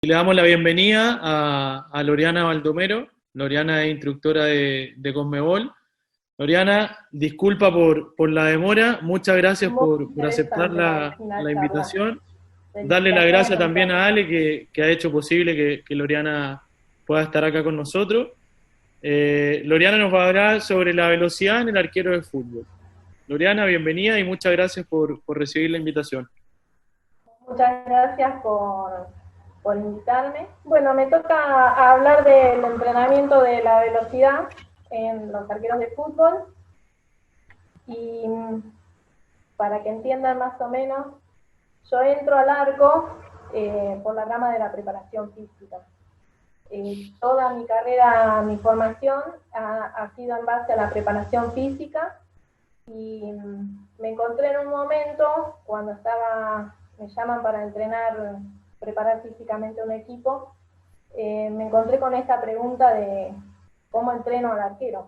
Le damos la bienvenida a Loriana Baldomero. Loriana es instructora de Conmebol. Loriana, disculpa por la demora. Muchas gracias Muy por aceptar interesante, la la charla. invitación. Darle las Felicitaciones gracias por también todo. a Ale que ha hecho posible que Loriana pueda estar acá con nosotros. Loriana nos va a hablar sobre la velocidad en el arquero de fútbol. Loriana, bienvenida y muchas gracias por recibir la invitación. Muchas gracias por invitarme. Bueno, me toca hablar del entrenamiento de la velocidad en los arqueros de fútbol y para que entiendan más o menos, yo entro al arco por la rama de la preparación física. Toda mi carrera, mi formación ha sido en base a la preparación física y me encontré en un momento cuando me llaman para entrenar, preparar físicamente un equipo, me encontré con esta pregunta de cómo entreno al arquero,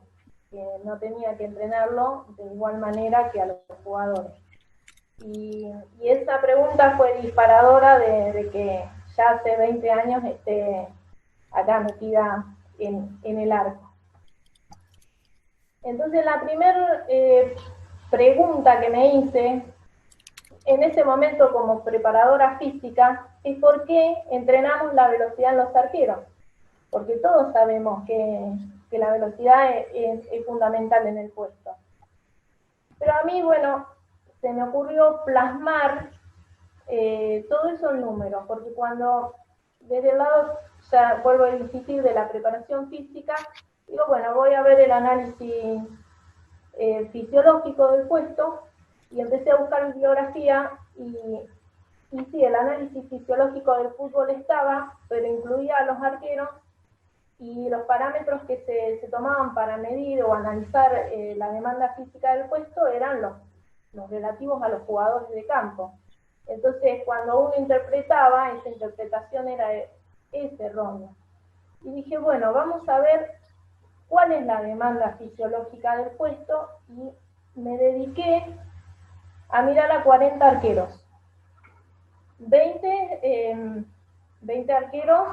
que no tenía que entrenarlo de igual manera que a los jugadores. Y esa pregunta fue disparadora de que ya hace 20 años esté acá metida en el arco. Entonces la primera pregunta que me hice en ese momento como preparadora física es por qué entrenamos la velocidad en los arqueros. Porque todos sabemos que la velocidad es fundamental en el puesto. Pero a mí, bueno, se me ocurrió plasmar todo eso en números, porque cuando desde el lado, ya vuelvo a insistir, de la preparación física, digo, bueno, voy a ver el análisis fisiológico del puesto y empecé a buscar bibliografía y sí, el análisis fisiológico del fútbol estaba, pero incluía a los arqueros y los parámetros que se tomaban para medir o analizar la demanda física del puesto eran los relativos a los jugadores de campo. Entonces, cuando uno interpretaba, esa interpretación es errónea. Y dije, bueno, vamos a ver cuál es la demanda fisiológica del puesto y me dediqué a mirar a 40 arqueros. 20 arqueros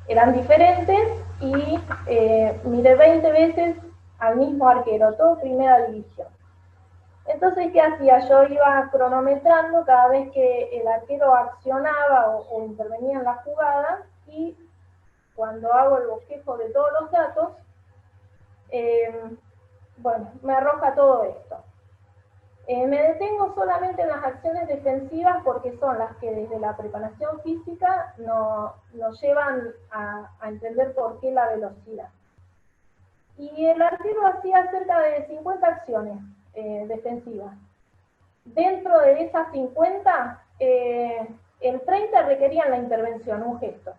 eran diferentes y miré 20 veces al mismo arquero, todo primera división. Entonces, ¿qué hacía? Yo iba cronometrando cada vez que el arquero accionaba o intervenía en la jugada y cuando hago el bosquejo de todos los datos, bueno, me arroja todo esto. Me detengo solamente en las acciones defensivas porque son las que desde la preparación física nos llevan a entender por qué la velocidad. Y el arquero hacía cerca de 50 acciones defensivas. Dentro de esas 50, el 30 requerían la intervención, un gesto.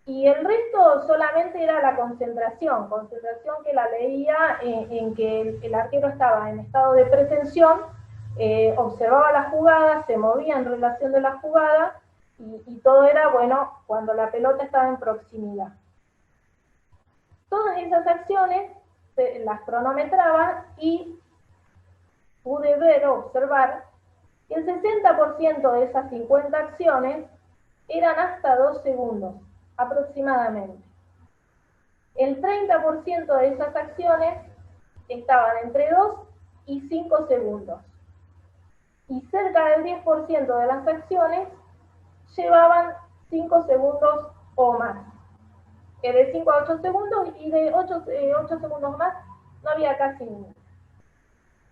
Y el resto solamente era la concentración que la leía en que el arquero estaba en estado de pretensión, observaba la jugada, se movía en relación de la jugada y todo era, bueno, cuando la pelota estaba en proximidad. Todas esas acciones las cronometraba y pude ver o observar que el 60% de esas 50 acciones eran hasta 2 segundos aproximadamente. El 30% de esas acciones estaban entre 2 y 5 segundos. Y cerca del 10% de las acciones llevaban 5 segundos o más. De 5 a 8 segundos y de 8 segundos más no había casi ninguna.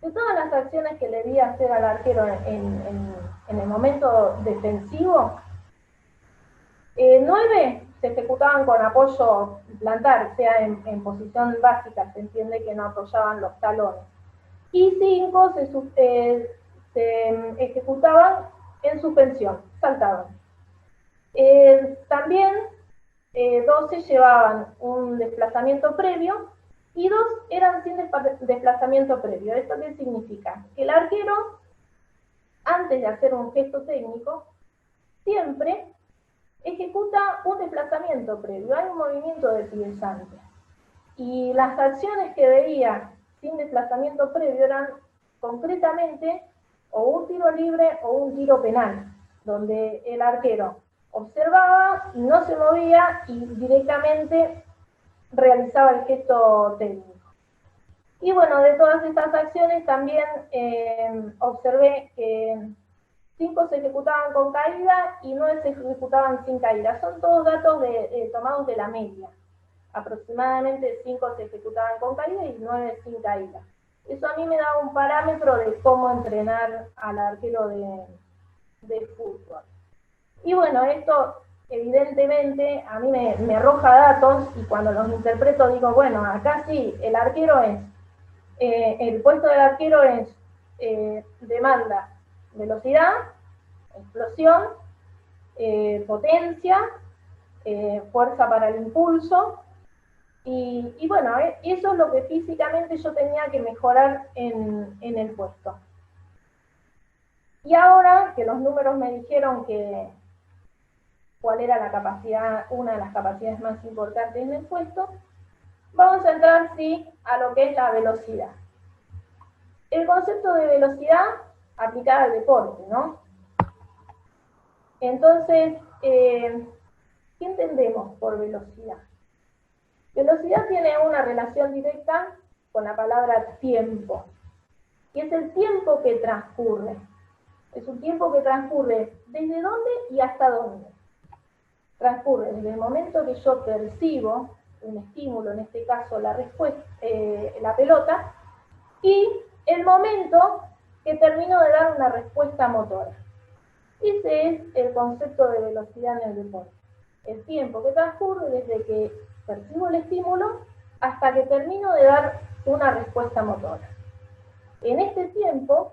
De todas las acciones que le vi hacer al arquero en el momento defensivo, 9 se ejecutaban con apoyo plantar, sea en posición básica, se entiende que no apoyaban los talones. Y 5 se ejecutaban en suspensión, saltaban. También 12 llevaban un desplazamiento previo y 2 eran sin desplazamiento previo. ¿Esto qué significa? Que el arquero, antes de hacer un gesto técnico, siempre ejecuta un desplazamiento previo, hay un movimiento de pies antes. Y las acciones que veía sin desplazamiento previo eran concretamente o un tiro libre o un tiro penal, donde el arquero observaba, no se movía y directamente realizaba el gesto técnico. Y bueno, de todas estas acciones también observé que 5 se ejecutaban con caída y 9 se ejecutaban sin caída. Son todos datos tomados de la media. Aproximadamente 5 se ejecutaban con caída y 9 sin caída. Eso a mí me da un parámetro de cómo entrenar al arquero de fútbol. Y bueno, esto evidentemente a mí me arroja datos y cuando los interpreto digo, bueno, acá sí, el arquero es, el puesto del arquero es demanda velocidad, explosión, potencia, fuerza para el impulso, y bueno, eso es lo que físicamente yo tenía que mejorar en el puesto. Y ahora que los números me dijeron cuál era la capacidad, una de las capacidades más importantes en el puesto, vamos a entrar, sí, a lo que es la velocidad. El concepto de velocidad aplicada al deporte, ¿no? Entonces, ¿qué entendemos por velocidad? Velocidad tiene una relación directa con la palabra tiempo, y es el tiempo que transcurre. Es un tiempo que transcurre desde dónde y hasta dónde. Transcurre desde el momento que yo percibo un estímulo, en este caso la pelota, y el momento que termino de dar una respuesta motora. Ese es el concepto de velocidad en el deporte. El tiempo que transcurre desde que percibo el estímulo hasta que termino de dar una respuesta motora. En este tiempo,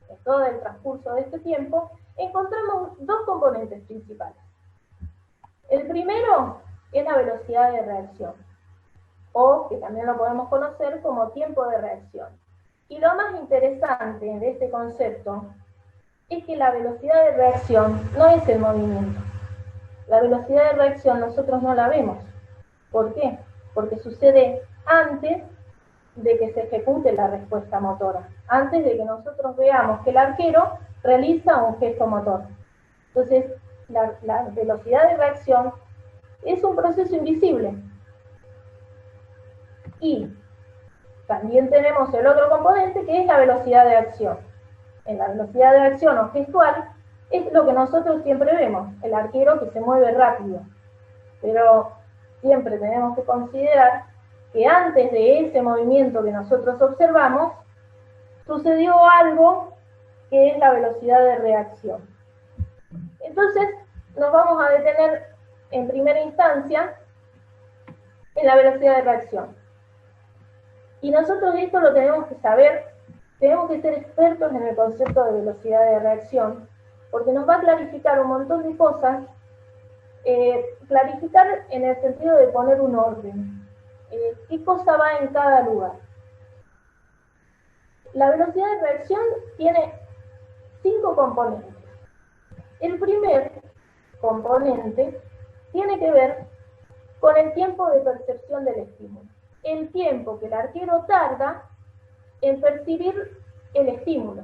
en todo el transcurso de este tiempo, encontramos dos componentes principales. El primero es la velocidad de reacción, o que también lo podemos conocer como tiempo de reacción. Y lo más interesante de este concepto es que la velocidad de reacción no es el movimiento. La velocidad de reacción nosotros no la vemos. ¿Por qué? Porque sucede antes de que se ejecute la respuesta motora, antes de que nosotros veamos que el arquero realiza un gesto motor. Entonces, la velocidad de reacción es un proceso invisible. Y también tenemos el otro componente que es la velocidad de acción. En la velocidad de acción o gestual es lo que nosotros siempre vemos, el arquero que se mueve rápido. Pero siempre tenemos que considerar que antes de ese movimiento que nosotros observamos, sucedió algo que es la velocidad de reacción. Entonces, nos vamos a detener en primera instancia en la velocidad de reacción. Y nosotros esto lo tenemos que saber, tenemos que ser expertos en el concepto de velocidad de reacción, porque nos va a clarificar un montón de cosas, clarificar en el sentido de poner un orden, qué cosa va en cada lugar. La velocidad de reacción tiene 5 componentes. El primer componente tiene que ver con el tiempo de percepción del estímulo. El tiempo que el arquero tarda en percibir el estímulo.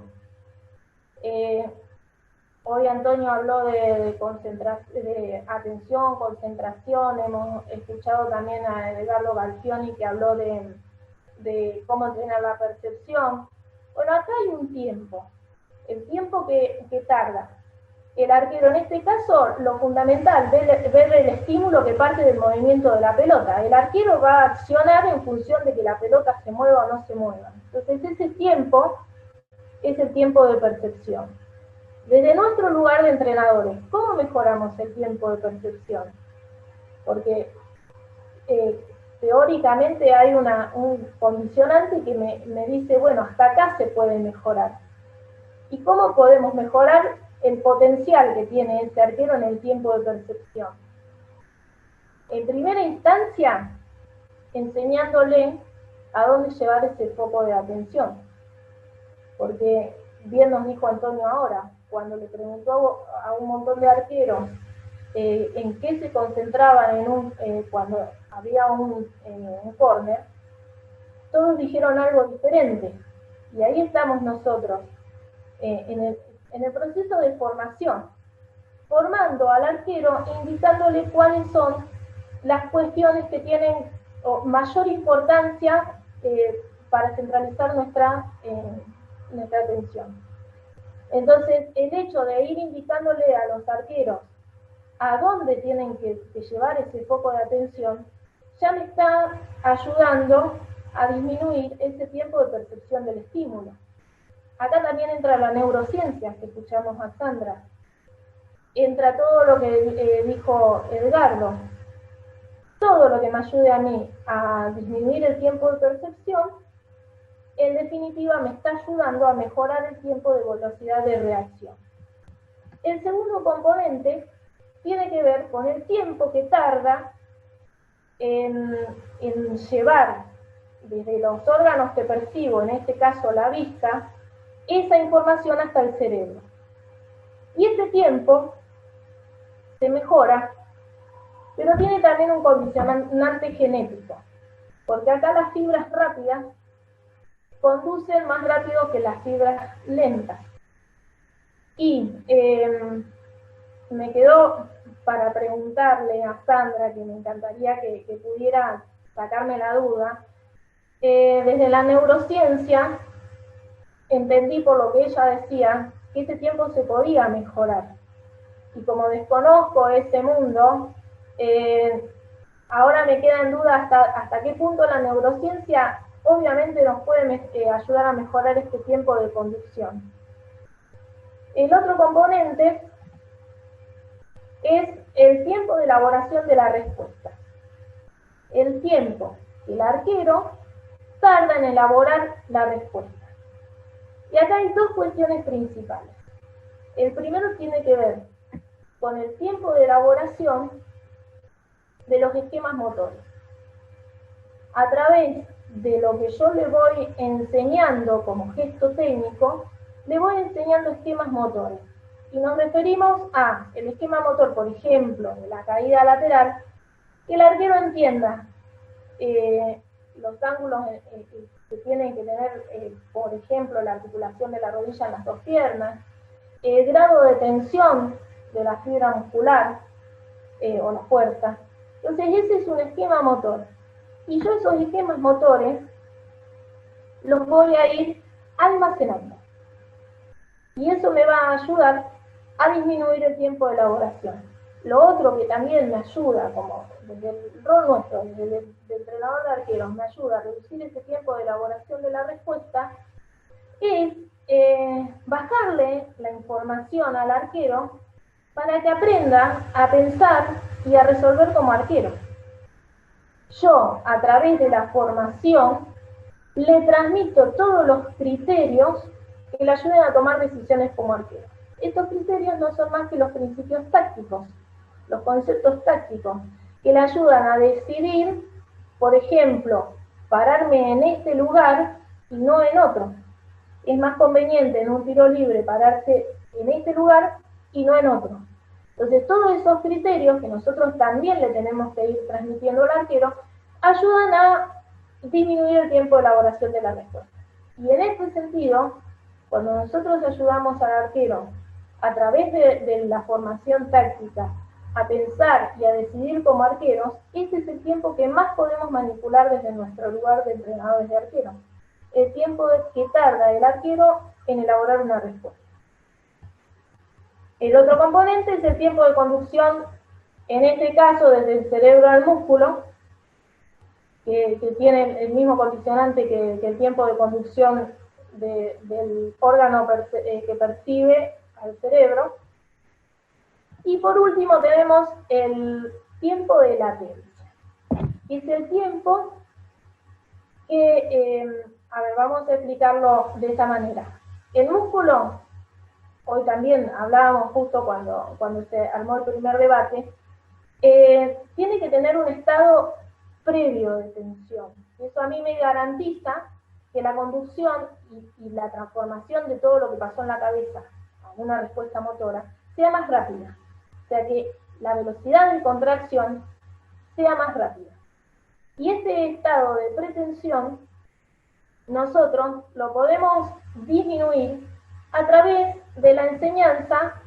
Hoy Antonio habló de atención, concentración, hemos escuchado también a Edgardo Galfioni que habló de cómo entrenar la percepción. Bueno, acá hay un tiempo, el tiempo que tarda. El arquero, en este caso, lo fundamental, ver el estímulo que parte del movimiento de la pelota. El arquero va a accionar en función de que la pelota se mueva o no se mueva. Entonces ese tiempo es el tiempo de percepción. Desde nuestro lugar de entrenadores, ¿cómo mejoramos el tiempo de percepción? Porque teóricamente hay un condicionante que me dice, bueno, hasta acá se puede mejorar. ¿Y cómo podemos mejorar el potencial que tiene ese arquero en el tiempo de percepción? En primera instancia, enseñándole a dónde llevar ese foco de atención. Porque bien nos dijo Antonio ahora, cuando le preguntó a un montón de arqueros en qué se concentraban cuando había un córner, todos dijeron algo diferente. Y ahí estamos nosotros, en el proceso de formación. formando al arquero e indicándole cuáles son las cuestiones que tienen mayor importancia para centralizar nuestra atención. Entonces, el hecho de ir indicándole a los arqueros a dónde tienen que llevar ese foco de atención, ya me está ayudando a disminuir ese tiempo de percepción del estímulo. Acá también entra la neurociencia, que escuchamos a Sandra. Entra todo lo que dijo Edgardo. Todo lo que me ayude a mí a disminuir el tiempo de percepción, en definitiva me está ayudando a mejorar el tiempo de velocidad de reacción. El segundo componente tiene que ver con el tiempo que tarda en llevar desde los órganos que percibo, en este caso la vista, esa información hasta el cerebro. Y ese tiempo se mejora, pero tiene también un condicionante genético, porque acá las fibras rápidas conducen más rápido que las fibras lentas. Y me quedó para preguntarle a Sandra, que me encantaría que pudiera sacarme la duda, desde la neurociencia entendí por lo que ella decía que ese tiempo se podía mejorar. Y como desconozco ese mundo, ahora me queda en duda hasta qué punto la neurociencia obviamente nos puede ayudar a mejorar este tiempo de conducción. El otro componente es el tiempo de elaboración de la respuesta. El tiempo que el arquero tarda en elaborar la respuesta. Y acá hay dos cuestiones principales. El primero tiene que ver con el tiempo de elaboración de los esquemas motores. A través de lo que yo le voy enseñando como gesto técnico, le voy enseñando esquemas motores. Y nos referimos a el esquema motor, por ejemplo, de la caída lateral, que el arquero entienda los ángulos que tienen que tener, por ejemplo, la articulación de la rodilla en las dos piernas, el grado de tensión de la fibra muscular o la fuerza. Entonces ese es un esquema motor. Y yo esos esquemas motores los voy a ir almacenando. Y eso me va a ayudar a disminuir el tiempo de elaboración. Lo otro que también me ayuda, como desde el rol nuestro, desde el entrenador de arqueros, me ayuda a reducir ese tiempo de elaboración de la respuesta, es bajarle la información al arquero para que aprenda a pensar y a resolver como arquero. Yo, a través de la formación, le transmito todos los criterios que le ayuden a tomar decisiones como arquero. Estos criterios no son más que los principios tácticos, los conceptos tácticos, que le ayudan a decidir, por ejemplo, pararme en este lugar y no en otro. Es más conveniente en un tiro libre pararse en este lugar y no en otro. Entonces, todos esos criterios que nosotros también le tenemos que ir transmitiendo al arquero, ayudan a disminuir el tiempo de elaboración de la respuesta. Y en este sentido, cuando nosotros ayudamos al arquero a través de la formación táctica a pensar y a decidir como arqueros, ese es el tiempo que más podemos manipular desde nuestro lugar de entrenadores de arqueros. El tiempo que tarda el arquero en elaborar una respuesta. El otro componente es el tiempo de conducción, en este caso desde el cerebro al músculo, que tiene el mismo condicionante que el tiempo de conducción del órgano que percibe al cerebro. Y por último tenemos el tiempo de latencia. Es el tiempo que, vamos a explicarlo de esta manera. El músculo, hoy también hablábamos justo cuando se armó el primer debate, tiene que tener un estado previo de tensión. Eso a mí me garantiza que la conducción y la transformación de todo lo que pasó en la cabeza a una respuesta motora sea más rápida. O sea, que la velocidad de contracción sea más rápida. Y este estado de pretensión nosotros lo podemos disminuir a través de la enseñanza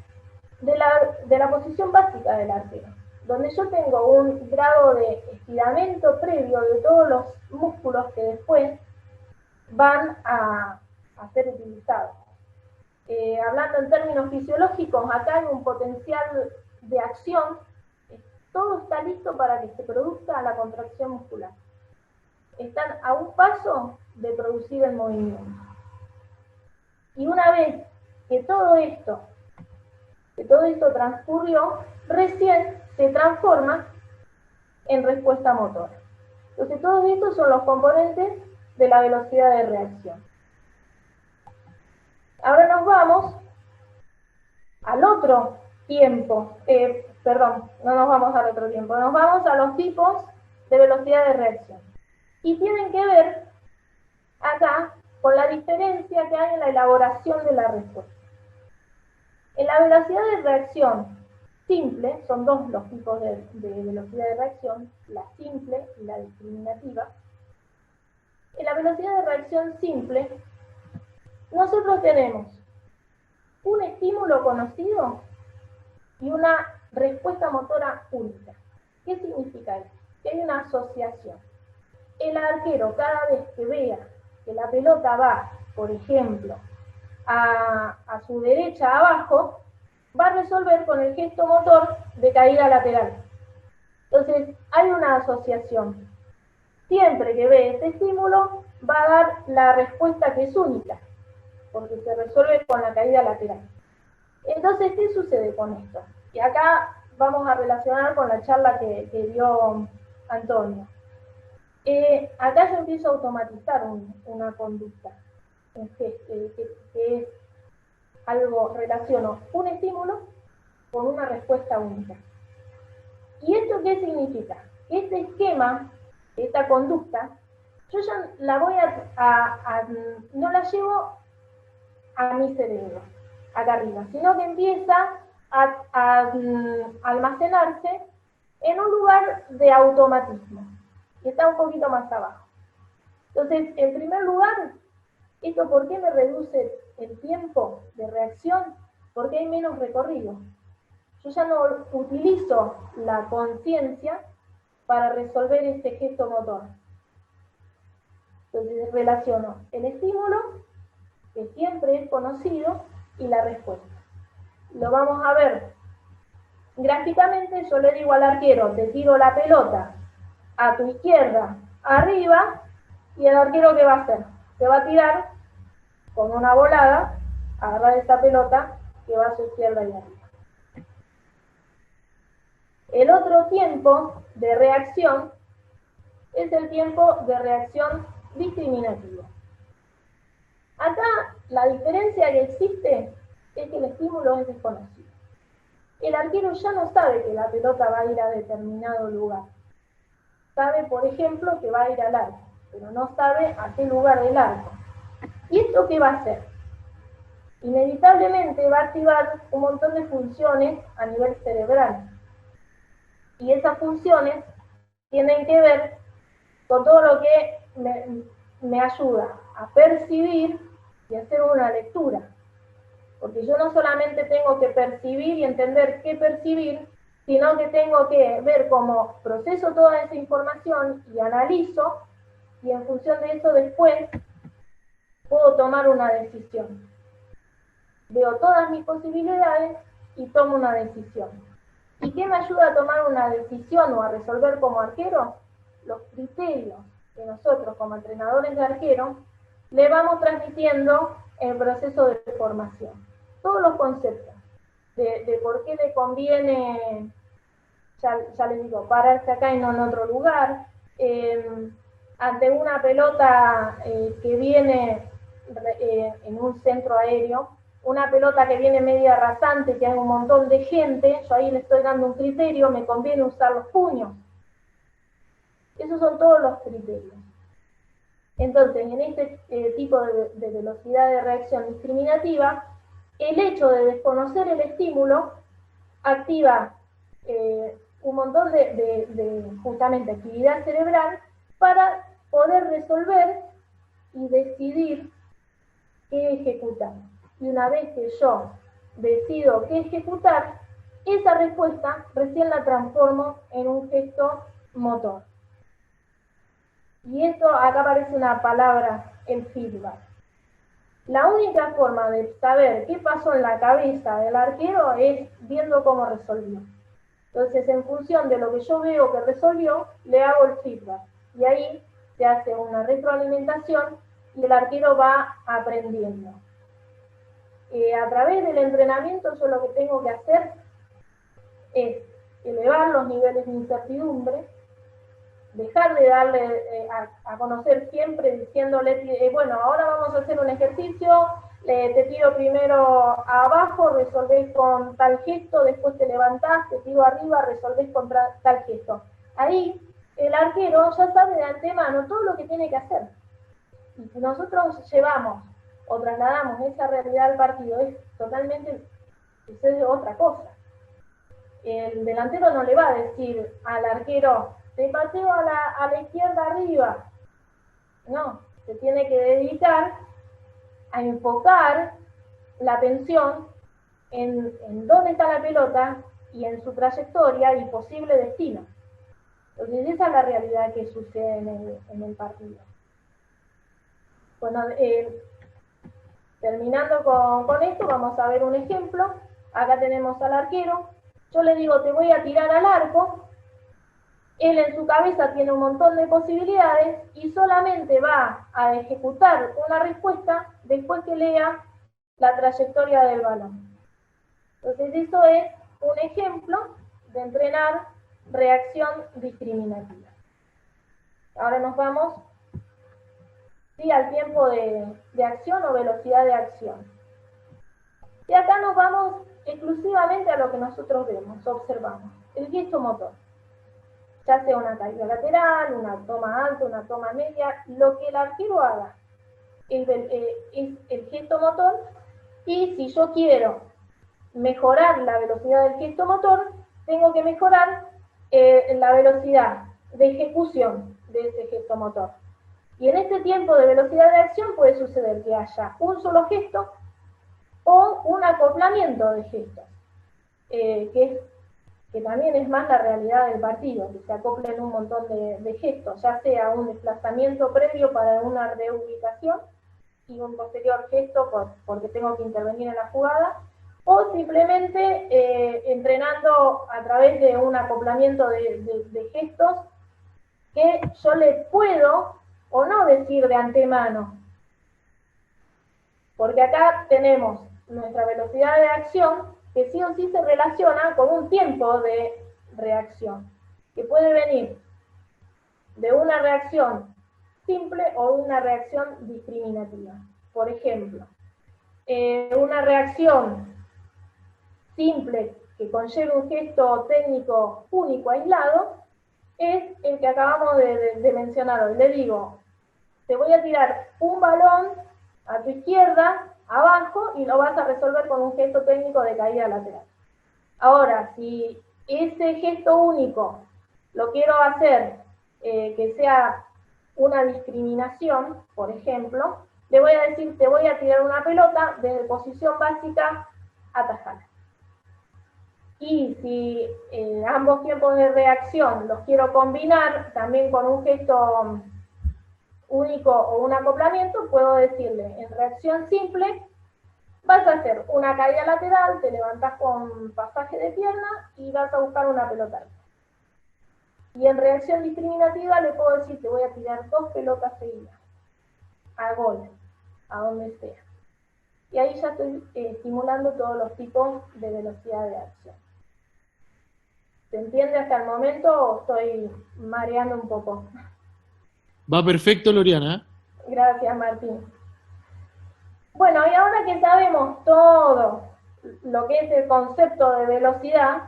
de la posición básica del arquero, donde yo tengo un grado de estiramiento previo de todos los músculos que después van a ser utilizados. Hablando en términos fisiológicos, acá hay un potencial de acción, todo está listo para que se produzca la contracción muscular. Están a un paso de producir el movimiento. Y una vez que todo esto transcurrió, recién se transforma en respuesta motora. Entonces, todos estos son los componentes de la velocidad de reacción. Ahora nos vamos al otro tiempo, no nos vamos al otro tiempo, nos vamos a los tipos de velocidad de reacción. Y tienen que ver acá con la diferencia que hay en la elaboración de la respuesta. En la velocidad de reacción simple, son dos los tipos de velocidad de reacción, la simple y la discriminativa. En la velocidad de reacción simple, nosotros tenemos un estímulo conocido y una respuesta motora única. ¿Qué significa esto? Que hay una asociación. El arquero, cada vez que vea que la pelota va, por ejemplo, a su derecha abajo, va a resolver con el gesto motor de caída lateral. Entonces, hay una asociación. Siempre que ve este estímulo, va a dar la respuesta que es única, porque se resuelve con la caída lateral. Entonces, ¿qué sucede con esto? Y acá vamos a relacionar con la charla que dio Antonio. Acá yo empiezo a automatizar una conducta, que es algo, relaciono un estímulo con una respuesta única. ¿Y esto qué significa? Este esquema, esta conducta, yo ya la voy no la llevo a mi cerebro, acá arriba, sino que empieza a almacenarse en un lugar de automatismo, que está un poquito más abajo. Entonces, en primer lugar, ¿esto por qué me reduce el tiempo de reacción? Porque hay menos recorrido. Yo ya no utilizo la conciencia para resolver este gesto motor. Entonces relaciono el estímulo, que siempre es conocido, y la respuesta. Lo vamos a ver gráficamente. Yo le digo al arquero, te tiro la pelota a tu izquierda, arriba, y el arquero ¿qué va a hacer? Se va a tirar con una volada, agarrar esta pelota que va a su izquierda y arriba. El otro tiempo de reacción es el tiempo de reacción discriminativa. Acá la diferencia que existe es que el estímulo es desconocido. El arquero ya no sabe que la pelota va a ir a determinado lugar. Sabe, por ejemplo, que va a ir al arco, pero no sabe a qué lugar del arco. ¿Y esto qué va a hacer? Inevitablemente va a activar un montón de funciones a nivel cerebral. Y esas funciones tienen que ver con todo lo que me ayuda a percibir y hacer una lectura. Porque yo no solamente tengo que percibir y entender qué percibir, sino que tengo que ver cómo proceso toda esa información y analizo, y en función de eso después puedo tomar una decisión. Veo todas mis posibilidades y tomo una decisión. ¿Y qué me ayuda a tomar una decisión o a resolver como arquero? Los criterios que nosotros como entrenadores de arquero le vamos transmitiendo en el proceso de formación. Todos los conceptos de por qué le conviene, ya les digo, pararse acá y no en otro lugar, ante una pelota que viene en un centro aéreo, una pelota que viene media rasante, que hay un montón de gente, yo ahí le estoy dando un criterio, me conviene usar los puños. Esos son todos los criterios. Entonces, en este tipo de velocidad de reacción discriminativa, el hecho de desconocer el estímulo activa un montón de justamente actividad cerebral para poder resolver y decidir qué ejecutar. Y una vez que yo decido qué ejecutar, esa respuesta recién la transformo en un gesto motor. Y esto, acá aparece una palabra, el feedback. La única forma de saber qué pasó en la cabeza del arquero es viendo cómo resolvió. Entonces, en función de lo que yo veo que resolvió, le hago el feedback. Y ahí se hace una retroalimentación y el arquero va aprendiendo. A través del entrenamiento, yo lo que tengo que hacer es elevar los niveles de incertidumbre, dejar de darle a conocer siempre diciéndole, bueno, ahora vamos a hacer un ejercicio, te tiro primero abajo, resolvés con tal gesto, después te levantás, te tiro arriba, resolvés con tal gesto. Ahí el arquero ya sabe de antemano todo lo que tiene que hacer. Y si nosotros llevamos o trasladamos esa realidad al partido, es totalmente, sucede otra cosa. El delantero no le va a decir al arquero, te paseo a la izquierda arriba. No, se tiene que dedicar a enfocar la atención en dónde está la pelota y en su trayectoria y posible destino. Entonces esa es la realidad que sucede en el partido. Bueno, terminando con esto, vamos a ver un ejemplo. Acá tenemos al arquero. Yo le digo, te voy a tirar al arco. Él en su cabeza tiene un montón de posibilidades y solamente va a ejecutar una respuesta después que lea la trayectoria del balón. Entonces eso es un ejemplo de entrenar reacción discriminativa. Ahora nos vamos al tiempo de acción o velocidad de acción. Y acá nos vamos exclusivamente a lo que nosotros vemos, observamos, el gesto motor. Ya sea una caída lateral, una toma alta, una toma media, lo que el arquero haga es el gesto motor, y si yo quiero mejorar la velocidad del gesto motor, tengo que mejorar la velocidad de ejecución de ese gesto motor. Y en este tiempo de velocidad de acción puede suceder que haya un solo gesto o un acoplamiento de gestos, que también es más la realidad del partido, que se acoplen un montón de gestos, ya sea un desplazamiento previo para una reubicación y un posterior gesto porque tengo que intervenir en la jugada, o simplemente entrenando a través de un acoplamiento de gestos que yo le puedo o no decir de antemano. Porque acá tenemos nuestra velocidad de acción, que sí o sí se relaciona con un tiempo de reacción, que puede venir de una reacción simple o una reacción discriminativa. Por ejemplo, una reacción simple que conlleve un gesto técnico único, aislado, es el que acabamos de mencionar hoy. Le digo, te voy a tirar un balón a tu izquierda, abajo, y lo vas a resolver con un gesto técnico de caída lateral. Ahora, si ese gesto único lo quiero hacer que sea una discriminación, por ejemplo, le voy a decir, te voy a tirar una pelota desde posición básica a tajada. Y si ambos tiempos de reacción los quiero combinar también con un gesto único o un acoplamiento, puedo decirle, en reacción simple, vas a hacer una caída lateral, te levantás con pasaje de pierna y vas a buscar una pelota. Y en reacción discriminativa le puedo decir, te voy a tirar 2 pelotas seguidas, a gol, a donde sea. Y ahí ya estoy estimulando todos los tipos de velocidad de acción. ¿Se entiende hasta el momento o estoy mareando un poco? Va perfecto, Loriana. Gracias, Martín. Bueno, y ahora que sabemos todo lo que es el concepto de velocidad,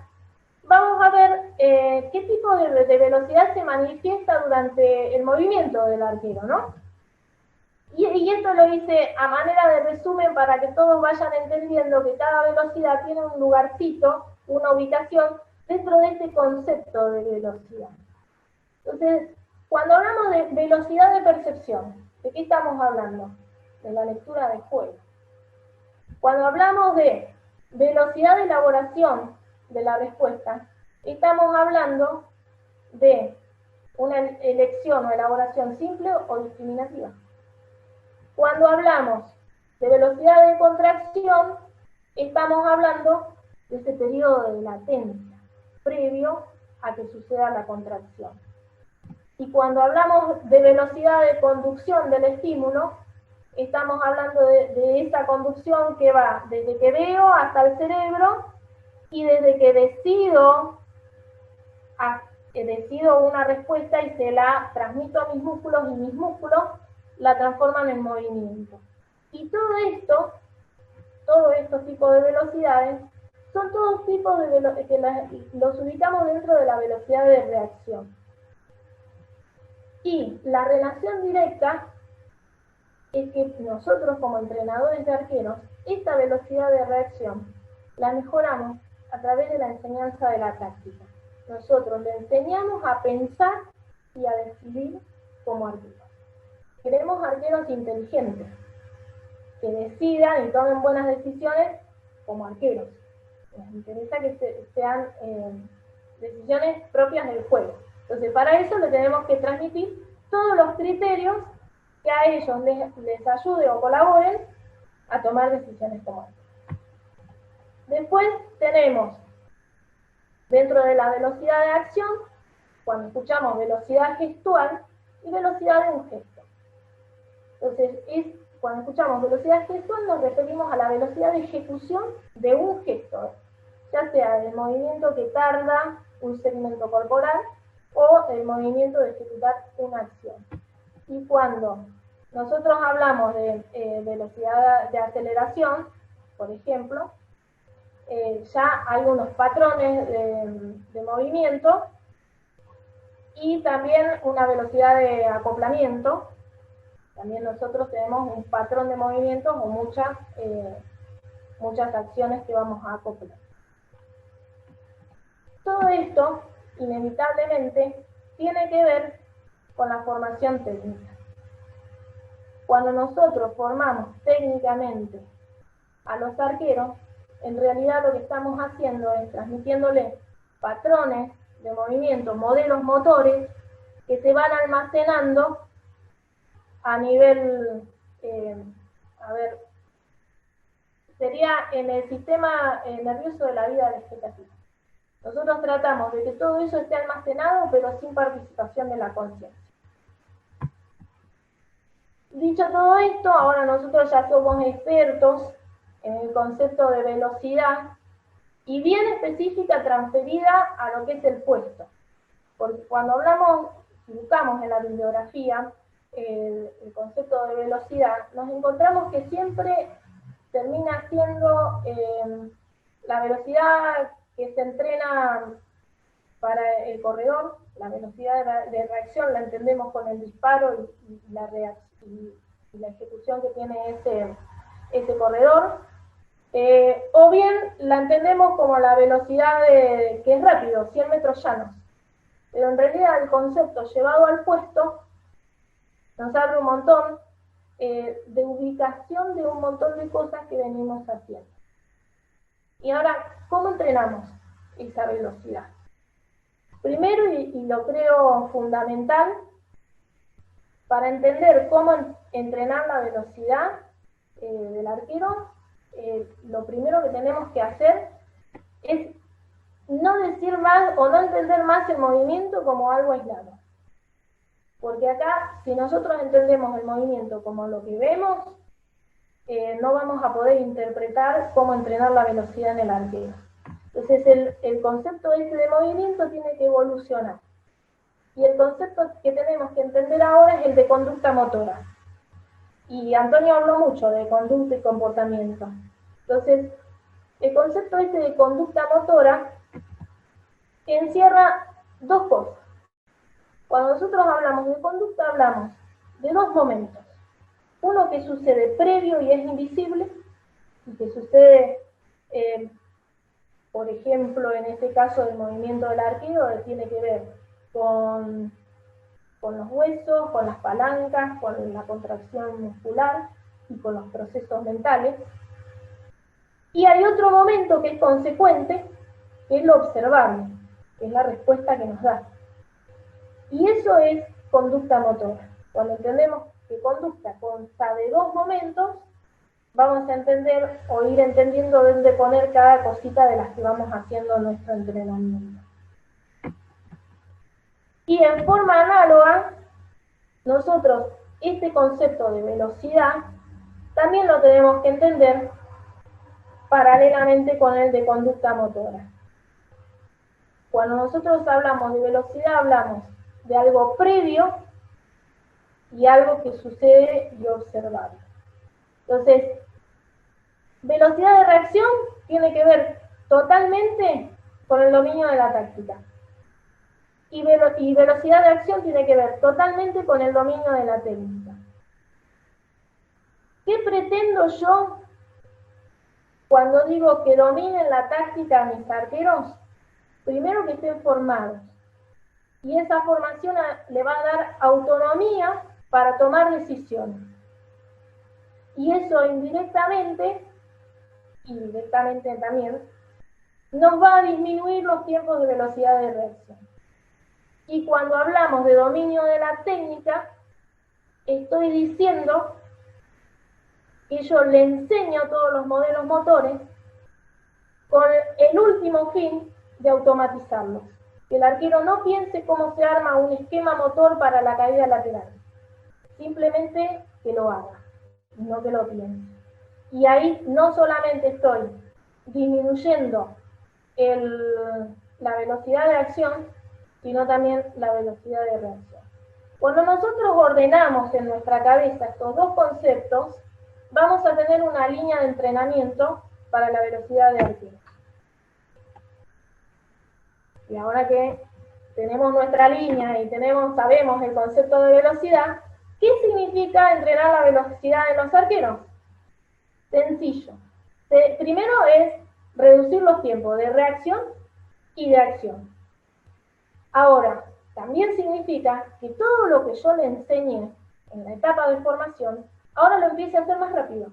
vamos a ver qué tipo de velocidad se manifiesta durante el movimiento del arquero, ¿no? Y esto lo hice a manera de resumen para que todos vayan entendiendo que cada velocidad tiene un lugarcito, una ubicación dentro de este concepto de velocidad. Entonces, cuando hablamos de velocidad de percepción, ¿de qué estamos hablando? De la lectura de juego. Cuando hablamos de velocidad de elaboración de la respuesta, estamos hablando de una elección o elaboración simple o discriminativa. Cuando hablamos de velocidad de contracción, estamos hablando de ese periodo de latencia previo a que suceda la contracción. Y cuando hablamos de velocidad de conducción del estímulo, estamos hablando de esa conducción que va desde que veo hasta el cerebro y desde que decido una respuesta y se la transmito a mis músculos y mis músculos la transforman en movimiento. Y todos estos tipos de velocidades son todos tipos de que los ubicamos dentro de la velocidad de reacción. Y la relación directa es que nosotros como entrenadores de arqueros, esta velocidad de reacción la mejoramos a través de la enseñanza de la táctica. Nosotros le enseñamos a pensar y a decidir como arqueros. Queremos arqueros inteligentes, que decidan y tomen buenas decisiones como arqueros. Nos interesa que sean decisiones propias del juego. Entonces, para eso le tenemos que transmitir todos los criterios que a ellos les ayude o colaboren a tomar decisiones como arqueros. Después tenemos, dentro de la velocidad de acción, cuando escuchamos velocidad gestual y velocidad de un gesto. Entonces, cuando escuchamos velocidad gestual nos referimos a la velocidad de ejecución de un gesto, ya sea el movimiento que tarda un segmento corporal o el movimiento de ejecutar una acción. Y cuando nosotros hablamos de velocidad de aceleración, por ejemplo, ya hay unos patrones de movimiento y también una velocidad de acoplamiento. También nosotros tenemos un patrón de movimientos o muchas acciones que vamos a acoplar. Todo esto, inevitablemente, tiene que ver con la formación técnica. Cuando nosotros formamos técnicamente a los arqueros, en realidad lo que estamos haciendo es transmitiéndole patrones de movimiento, modelos motores, que se van almacenando a nivel, sería en el sistema nervioso de la vida vegetativa. Nosotros tratamos de que todo eso esté almacenado, pero sin participación de la conciencia. Dicho todo esto, ahora nosotros ya somos expertos en el concepto de velocidad y bien específica transferida a lo que es el puesto. Porque cuando buscamos en la bibliografía el concepto de velocidad, nos encontramos que siempre termina siendo la velocidad que se entrena para el corredor. La velocidad de reacción la entendemos con el disparo y la ejecución que tiene ese corredor. O bien la entendemos como la velocidad que es rápido, 100 metros llanos. Pero en realidad el concepto llevado al puesto nos abre un montón de ubicación de un montón de cosas que venimos haciendo. Y ahora, ¿cómo entrenamos esa velocidad? Primero, y lo creo fundamental, para entender cómo entrenar la velocidad del arquero, lo primero que tenemos que hacer es no decir más o no entender más el movimiento como algo aislado. Porque acá, si nosotros entendemos el movimiento como lo que vemos, no vamos a poder interpretar cómo entrenar la velocidad en el arquero. Entonces el concepto ese de movimiento tiene que evolucionar. Y el concepto que tenemos que entender ahora es el de conducta motora. Y Antonio habló mucho de conducta y comportamiento. Entonces, el concepto ese de conducta motora encierra dos cosas. Cuando nosotros hablamos de conducta, hablamos de dos momentos. Uno que sucede previo y es invisible, y que sucede, por ejemplo, en este caso del movimiento del arquero, tiene que ver con los huesos, con las palancas, con la contracción muscular y con los procesos mentales. Y hay otro momento que es consecuente, que es lo observable, que es la respuesta que nos da. Y eso es conducta motora. Cuando entendemos que conducta consta de dos momentos, vamos a entender o ir entendiendo dónde poner cada cosita de las que vamos haciendo en nuestro entrenamiento. Y en forma análoga, nosotros este concepto de velocidad también lo tenemos que entender paralelamente con el de conducta motora. Cuando nosotros hablamos de velocidad, hablamos de algo previo y algo que sucede y observable. Entonces, velocidad de reacción tiene que ver totalmente con el dominio de la táctica. Y velocidad de acción tiene que ver totalmente con el dominio de la técnica. ¿Qué pretendo yo cuando digo que dominen la táctica a mis arqueros? Primero, que estén formados. Y esa formación le va a dar autonomía para tomar decisiones. Y eso indirectamente, y directamente también, nos va a disminuir los tiempos de velocidad de reacción. Y cuando hablamos de dominio de la técnica, estoy diciendo que yo le enseño todos los modelos motores con el último fin de automatizarlos. Que el arquero no piense cómo se arma un esquema motor para la caída lateral. Simplemente que lo haga, no que lo piense. Y ahí no solamente estoy disminuyendo la velocidad de acción, sino también la velocidad de reacción. Cuando nosotros ordenamos en nuestra cabeza estos dos conceptos, vamos a tener una línea de entrenamiento para la velocidad de arquero. Y ahora que tenemos nuestra línea y sabemos el concepto de velocidad, ¿qué significa entrenar la velocidad de los arqueros? Sencillo. Primero es reducir los tiempos de reacción y de acción. Ahora, también significa que todo lo que yo le enseñé en la etapa de formación, ahora lo empiece a hacer más rápido.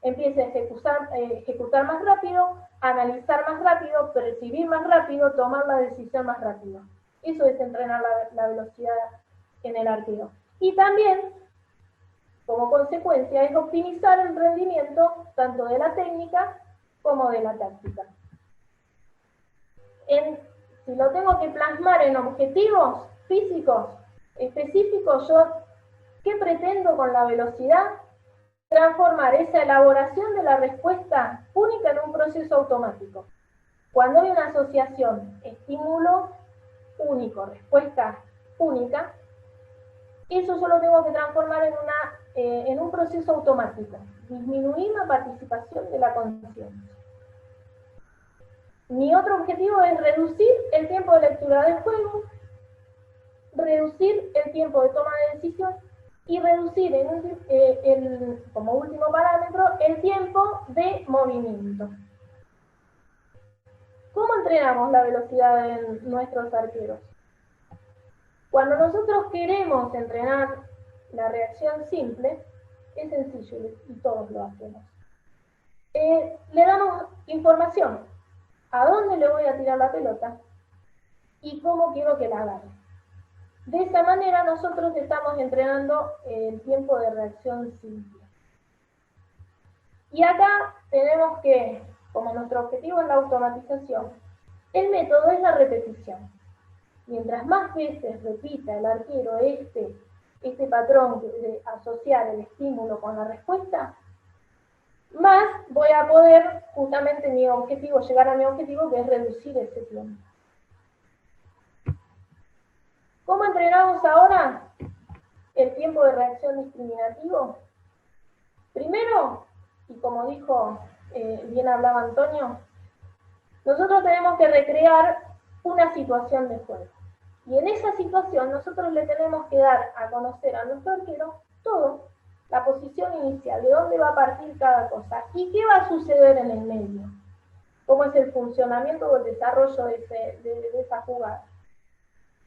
Empiece a ejecutar más rápido, analizar más rápido, percibir más rápido, tomar la decisión más rápido. Eso es entrenar la velocidad en el arquero. Y también, como consecuencia, es optimizar el rendimiento tanto de la técnica como de la táctica. Si lo tengo que plasmar en objetivos físicos específicos, ¿qué pretendo con la velocidad? Transformar esa elaboración de la respuesta única en un proceso automático. Cuando hay una asociación estímulo único, respuesta única, eso yo lo tengo que transformar en un proceso automático. Disminuir la participación de la conciencia. Mi otro objetivo es reducir el tiempo de lectura del juego, reducir el tiempo de toma de decisión y reducir como último parámetro el tiempo de movimiento. ¿Cómo entrenamos la velocidad de nuestros arqueros? Cuando nosotros queremos entrenar la reacción simple, es sencillo y todos lo hacemos. Le damos información. ¿A dónde le voy a tirar la pelota? Y cómo quiero que la agarre. De esa manera nosotros estamos entrenando el tiempo de reacción simple. Y acá tenemos que, como nuestro objetivo es la automatización, el método es la repetición. Mientras más veces repita el arquero este patrón de asociar el estímulo con la respuesta, más voy a poder justamente llegar a mi objetivo, que es reducir ese tiempo. ¿Cómo entrenamos ahora el tiempo de reacción discriminativo? Primero, y como dijo, bien hablaba Antonio, nosotros tenemos que recrear una situación de juego. Y en esa situación nosotros le tenemos que dar a conocer a nuestro arquero todo, la posición inicial, de dónde va a partir cada cosa y qué va a suceder en el medio, cómo es el funcionamiento o el desarrollo de esa jugada.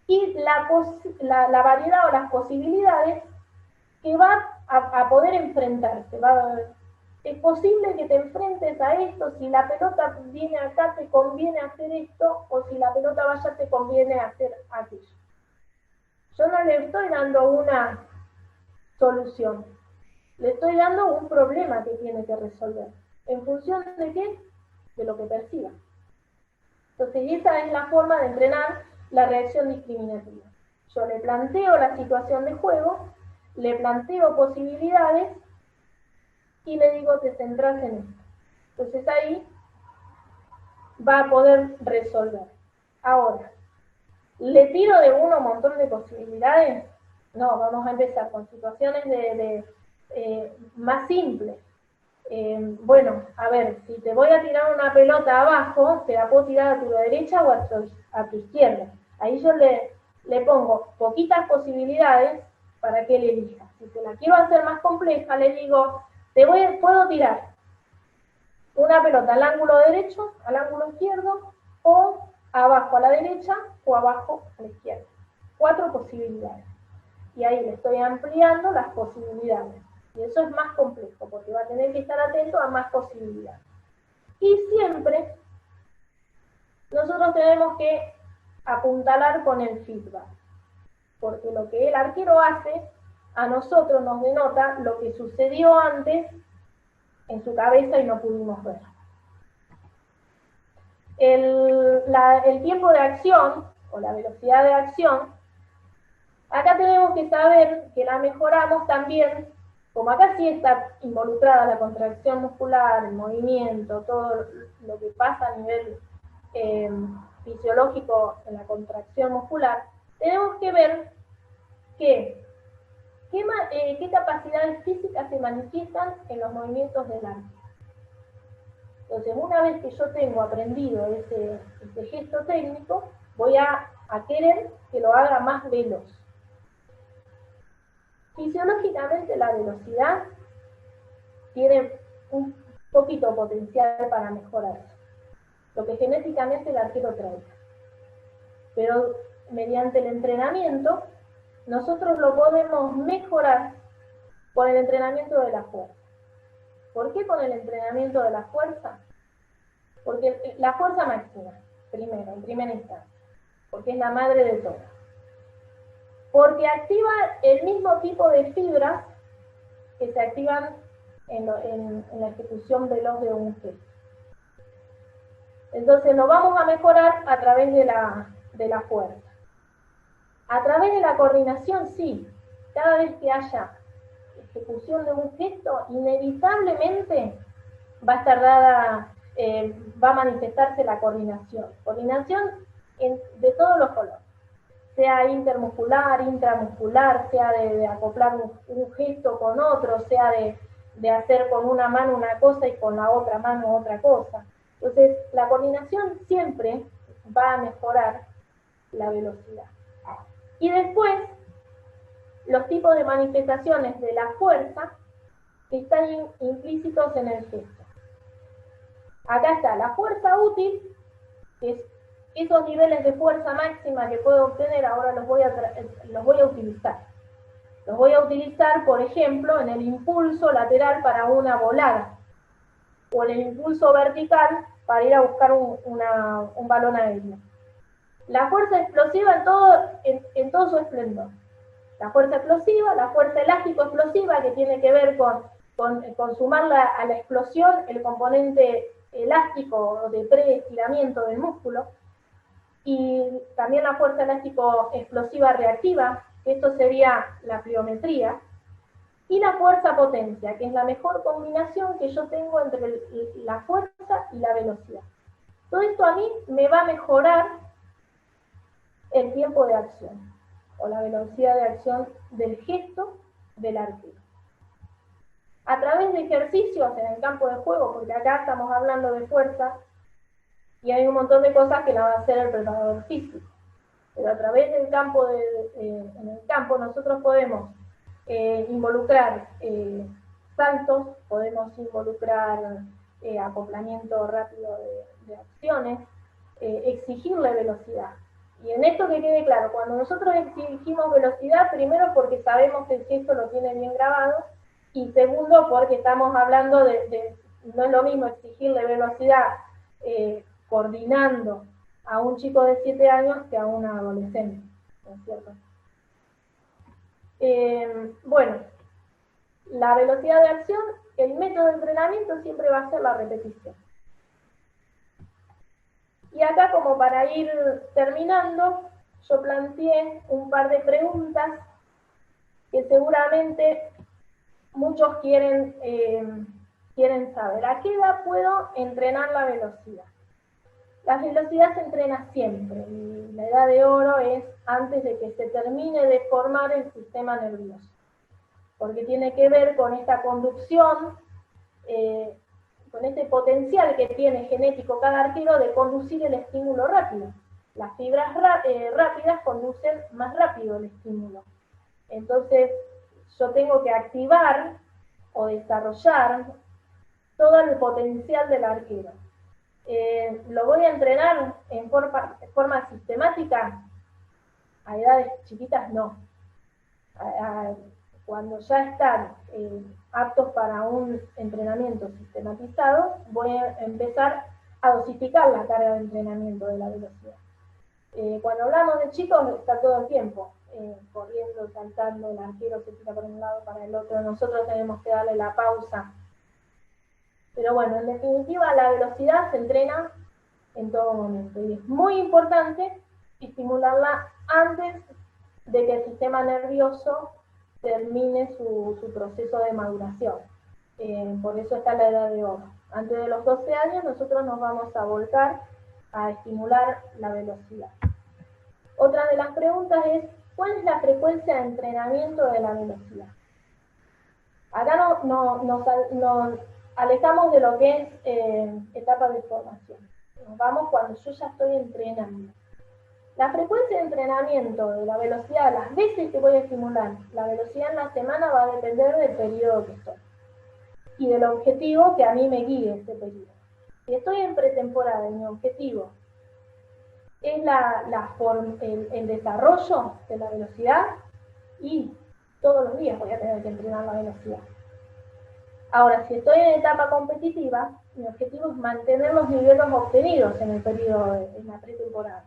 Y la variedad o las posibilidades que va a poder enfrentarse. es posible que te enfrentes a esto, si la pelota viene acá te conviene hacer esto, o si la pelota va allá te conviene hacer aquello. Yo no le estoy dando una solución, le estoy dando un problema que tiene que resolver. ¿En función de qué? De lo que perciba. Entonces, esa es la forma de entrenar la reacción discriminativa. Yo le planteo la situación de juego, le planteo posibilidades y le digo, te centrás en esto. Entonces ahí va a poder resolver. Ahora, ¿le tiro de uno un montón de posibilidades? No, vamos a empezar con situaciones más simples. Bueno, a ver, si te voy a tirar una pelota abajo, te la puedo tirar a tu derecha o a tu izquierda. Ahí yo le pongo poquitas posibilidades para que él elija. Si te la quiero hacer más compleja, le digo, puedo tirar una pelota al ángulo derecho, al ángulo izquierdo, o abajo a la derecha o abajo a la izquierda. 4 posibilidades. Y ahí le estoy ampliando las posibilidades. Y eso es más complejo, porque va a tener que estar atento a más posibilidades. Y siempre nosotros tenemos que apuntalar con el feedback, porque lo que el arquero hace, a nosotros nos denota lo que sucedió antes en su cabeza y no pudimos ver. El tiempo de acción, o la velocidad de acción, acá tenemos que saber que la mejoramos también, como acá sí está involucrada la contracción muscular, el movimiento, todo lo que pasa a nivel fisiológico en la contracción muscular, tenemos que ver qué capacidades físicas se manifiestan en los movimientos del arco. Entonces, una vez que yo tengo aprendido ese gesto técnico, voy a querer que lo haga más veloz. Fisiológicamente la velocidad tiene un poquito potencial para mejorarse, lo que genéticamente el arquero trae. Pero mediante el entrenamiento, nosotros lo podemos mejorar con el entrenamiento de la fuerza. ¿Por qué con el entrenamiento de la fuerza? Porque la fuerza máxima, primero, en primera instancia, porque es la madre de todo. Porque activa el mismo tipo de fibras que se activan en la ejecución veloz de un gesto. Entonces lo vamos a mejorar a través de la fuerza. A través de la coordinación, sí. Cada vez que haya ejecución de un gesto, inevitablemente va a estar va a manifestarse la coordinación. Coordinación de todos los colores. Sea intermuscular, intramuscular, sea de acoplar un gesto con otro, sea de hacer con una mano una cosa y con la otra mano otra cosa. Entonces, la coordinación siempre va a mejorar la velocidad. Y después, los tipos de manifestaciones de la fuerza que están implícitos en el gesto. Acá está la fuerza útil, que es esos niveles de fuerza máxima que puedo obtener, ahora los voy a utilizar. Los voy a utilizar, por ejemplo, en el impulso lateral para una volada, o en el impulso vertical para ir a buscar un balón aéreo. La fuerza explosiva en todo su esplendor. La fuerza explosiva, la fuerza elástico-explosiva, que tiene que ver con sumarla a la explosión el componente elástico de preestiramiento del músculo, y también la fuerza elástico-explosiva reactiva, que esto sería la pliometría, y la fuerza potencia, que es la mejor combinación que yo tengo entre la fuerza y la velocidad. Todo esto a mí me va a mejorar el tiempo de acción, o la velocidad de acción del gesto del arquero. A través de ejercicios en el campo de juego, porque acá estamos hablando de fuerza, y hay un montón de cosas que la va a hacer el preparador físico. Pero a través del campo, en el campo nosotros podemos involucrar saltos, podemos involucrar acoplamiento rápido de acciones, exigirle velocidad. Y en esto que quede claro, cuando nosotros exigimos velocidad, primero porque sabemos que el gesto lo tiene bien grabado, y segundo, porque estamos hablando no es lo mismo exigirle velocidad coordinando a un chico de 7 años que a una adolescente, ¿no es cierto? Bueno, la velocidad de acción, el método de entrenamiento siempre va a ser la repetición. Y acá, como para ir terminando, yo planteé un par de preguntas que seguramente muchos quieren saber. ¿A qué edad puedo entrenar la velocidad? La velocidad se entrena siempre, y la edad de oro es antes de que se termine de formar el sistema nervioso, porque tiene que ver con esta conducción, con este potencial que tiene genético cada arquero de conducir el estímulo rápido. Las fibras rápidas conducen más rápido el estímulo. Entonces, yo tengo que activar o desarrollar todo el potencial del arquero. ¿Lo voy a entrenar en forma sistemática? A edades chiquitas no. Cuando ya están aptos para un entrenamiento sistematizado, voy a empezar a dosificar la carga de entrenamiento de la velocidad. Cuando hablamos de chicos, está todo el tiempo corriendo, saltando, el arquero se tira por un lado para el otro, nosotros tenemos que darle la pausa. Pero bueno, en definitiva, la velocidad se entrena en todo momento y es muy importante estimularla antes de que el sistema nervioso termine su proceso de maduración. Por eso está la edad de oro. Antes de los 12 años nosotros nos vamos a volcar a estimular la velocidad. Otra de las preguntas es, ¿cuál es la frecuencia de entrenamiento de la velocidad? Acá nos alejamos de lo que es etapas de formación. Nos vamos cuando yo ya estoy entrenando. La frecuencia de entrenamiento de la velocidad, las veces que voy a estimular la velocidad en la semana, va a depender del periodo que estoy y del objetivo que a mí me guíe ese periodo. Si estoy en pretemporada y mi objetivo es el desarrollo de la velocidad, y todos los días voy a tener que entrenar la velocidad. Ahora, si estoy en etapa competitiva, mi objetivo es mantener los niveles obtenidos en el periodo, en la pretemporada.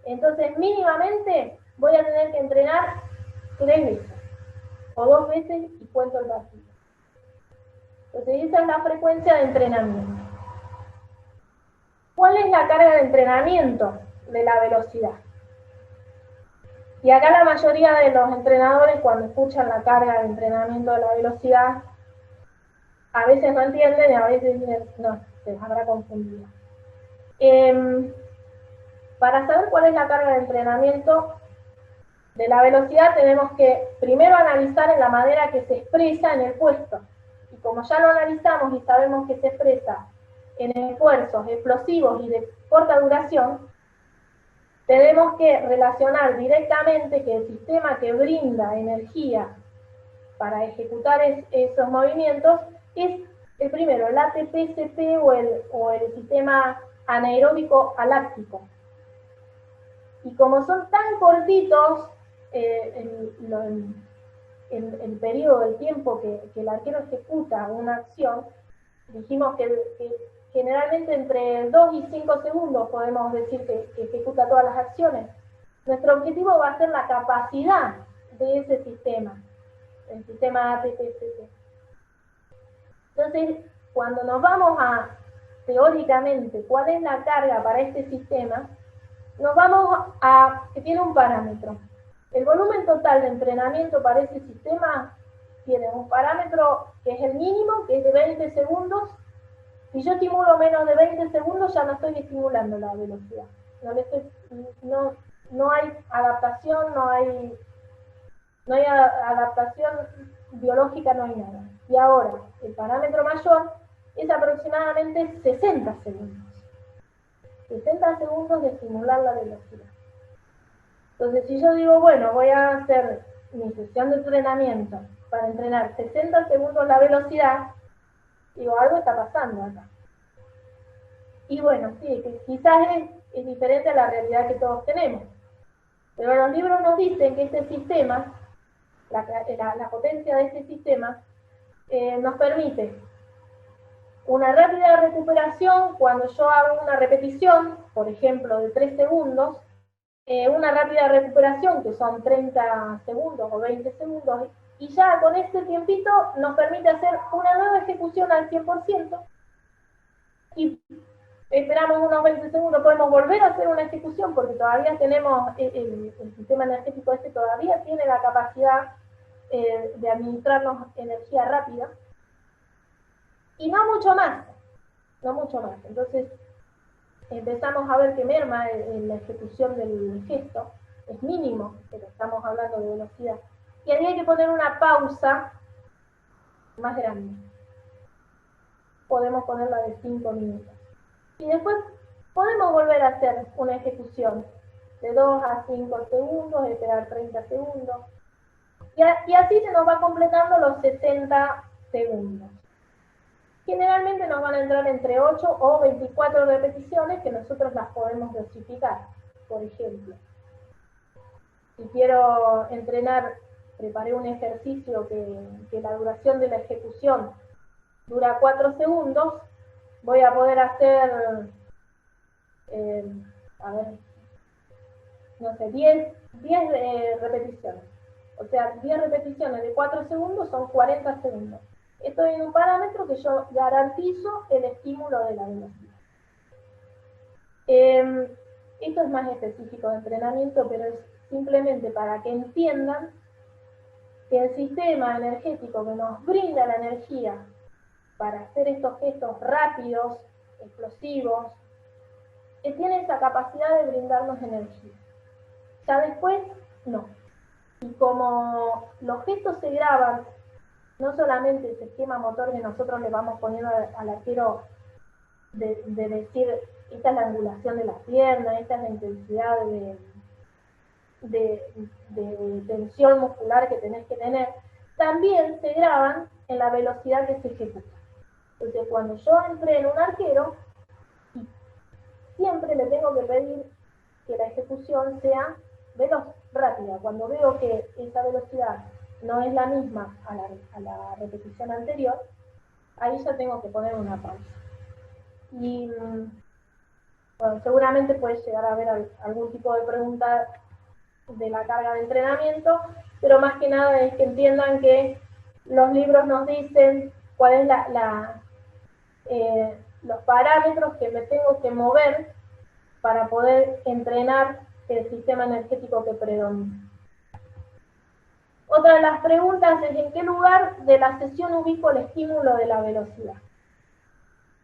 Entonces, mínimamente voy a tener que entrenar 3 veces, o 2 veces y cuento el partido. Entonces, esa es la frecuencia de entrenamiento. ¿Cuál es la carga de entrenamiento de la velocidad? Y acá la mayoría de los entrenadores, cuando escuchan la carga de entrenamiento de la velocidad, a veces no entienden y a veces dicen, no, se les habrá confundido. Para saber cuál es la carga de entrenamiento de la velocidad, tenemos que primero analizar en la manera que se expresa en el puesto. Y como ya lo analizamos y sabemos que se expresa en esfuerzos explosivos y de corta duración, tenemos que relacionar directamente que el sistema que brinda energía para ejecutar esos movimientos es el primero, el ATP-CP o el sistema anaeróbico aláctico. Y como son tan cortitos el periodo, el tiempo que el arquero ejecuta una acción, dijimos que generalmente entre 2 y 5 segundos podemos decir que ejecuta todas las acciones. Nuestro objetivo va a ser la capacidad de ese sistema, el sistema ATP-CP. Entonces, cuando nos vamos a, teóricamente, cuál es la carga para este sistema, nos vamos a que tiene un parámetro. El volumen total de entrenamiento para ese sistema tiene un parámetro que es el mínimo, que es de 20 segundos. Si yo estimulo menos de 20 segundos, ya no estoy estimulando la velocidad. No hay adaptación, no hay adaptación biológica, no hay nada. Y ahora, el parámetro mayor es aproximadamente 60 segundos. 60 segundos de estimular la velocidad. Entonces, si yo digo, bueno, voy a hacer mi sesión de entrenamiento para entrenar 60 segundos la velocidad, digo, algo está pasando acá. Y bueno, sí, que quizás es diferente a la realidad que todos tenemos. Pero los libros nos dicen que este sistema, la potencia de este sistema, nos permite una rápida recuperación cuando yo hago una repetición, por ejemplo, de 3 segundos, una rápida recuperación que son 30 segundos o 20 segundos, y ya con este tiempito nos permite hacer una nueva ejecución al 100%, y esperamos unos 20 segundos, podemos volver a hacer una ejecución porque todavía tenemos, el sistema energético este todavía tiene la capacidad de administrarnos energía rápida, y no mucho más, no mucho más. Entonces empezamos a ver que merma en la ejecución del gesto, es mínimo, pero estamos hablando de velocidad. Y ahí hay que poner una pausa más grande. Podemos ponerla de 5 minutos. Y después podemos volver a hacer una ejecución de 2 a 5 segundos, esperar 30 segundos. Y así se nos va completando los 60 segundos. Generalmente nos van a entrar entre 8 o 24 repeticiones que nosotros las podemos dosificar. Por ejemplo, si quiero entrenar, preparé un ejercicio que la duración de la ejecución dura 4 segundos, voy a poder hacer, no sé, 10 repeticiones. O sea, 10 repeticiones de 4 segundos son 40 segundos. Esto es un parámetro que yo garantizo el estímulo de la velocidad. Esto es más específico de entrenamiento, pero es simplemente para que entiendan que el sistema energético que nos brinda la energía para hacer estos gestos rápidos, explosivos, tiene esa capacidad de brindarnos energía. Ya después, no. Y como los gestos se graban, no solamente ese esquema motor que nosotros le vamos poniendo al arquero de decir, esta es la angulación de la pierna, esta es la intensidad de tensión muscular que tenés que tener, también se graban en la velocidad que se ejecuta. Entonces, cuando yo entreno un arquero, siempre le tengo que pedir que la ejecución sea veloz, rápida. Cuando veo que esa velocidad no es la misma a la repetición anterior, ahí ya tengo que poner una pausa. Y bueno, seguramente puede llegar a haber algún tipo de pregunta de la carga de entrenamiento, pero más que nada es que entiendan que los libros nos dicen cuál es los parámetros que me tengo que mover para poder entrenar el sistema energético que predomina. Otra de las preguntas es ¿en qué lugar de la sesión ubico el estímulo de la velocidad?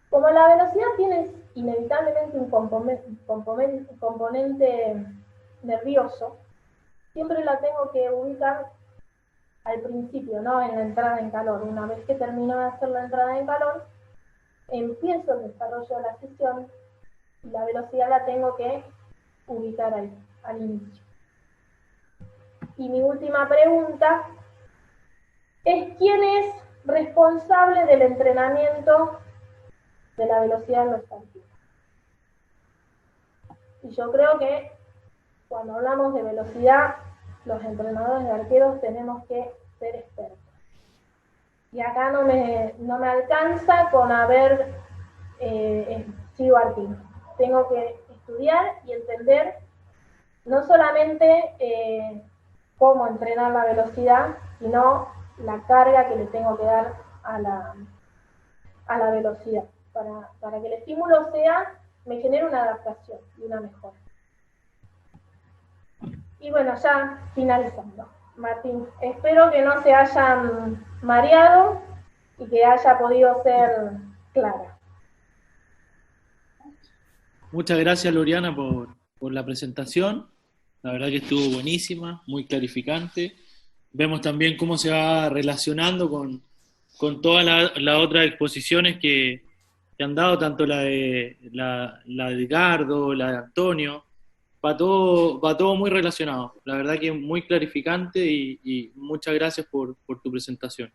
Como la velocidad tiene inevitablemente un componente nervioso, siempre la tengo que ubicar al principio, no en la entrada en calor. Una vez que termino de hacer la entrada en calor, empiezo el desarrollo de la sesión y la velocidad la tengo que ubicar ahí, al inicio. Y mi última pregunta es ¿quién es responsable del entrenamiento de la velocidad en los partidos? Y yo creo que cuando hablamos de velocidad, los entrenadores de arqueros tenemos que ser expertos. Y acá no me alcanza con haber sido arquero. Tengo que estudiar y entender no solamente cómo entrenar la velocidad, sino la carga que le tengo que dar a la velocidad, para que el estímulo me genere una adaptación y una mejora. Y bueno, ya finalizando, Martín, espero que no se hayan mareado y que haya podido ser clara. Muchas gracias, Loriana, por la presentación. La verdad que estuvo buenísima, muy clarificante. Vemos también cómo se va relacionando con todas las otras exposiciones que han dado, tanto la de Edgardo, la de Antonio. Va todo muy relacionado. La verdad que muy clarificante y muchas gracias por tu presentación.